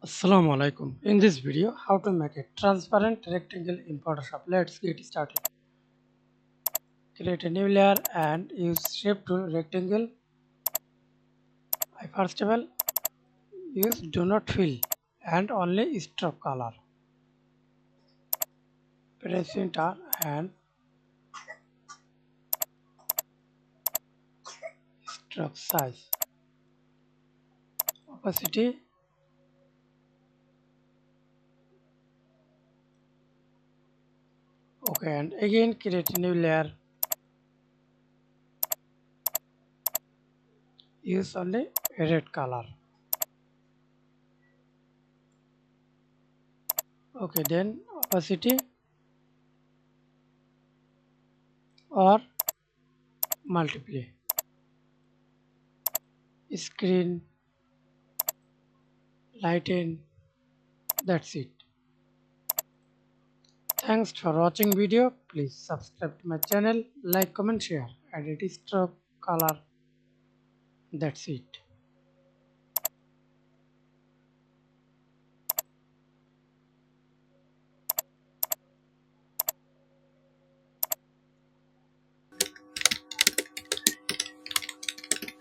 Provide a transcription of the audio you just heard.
Assalamu alaikum. In this video, how to make a transparent rectangle in Photoshop. Let's get started. Create a new layer and use shape tool rectangle. I first of all use do not fill and only stroke color. Press enter and stroke size. Opacity. Okay, and again create a new layer. Use only red color. Okay, then opacity or multiply. Screen, lighten, that's it. Thanks for watching video. Please subscribe to my channel, like, comment, share, edit stroke color. That's it.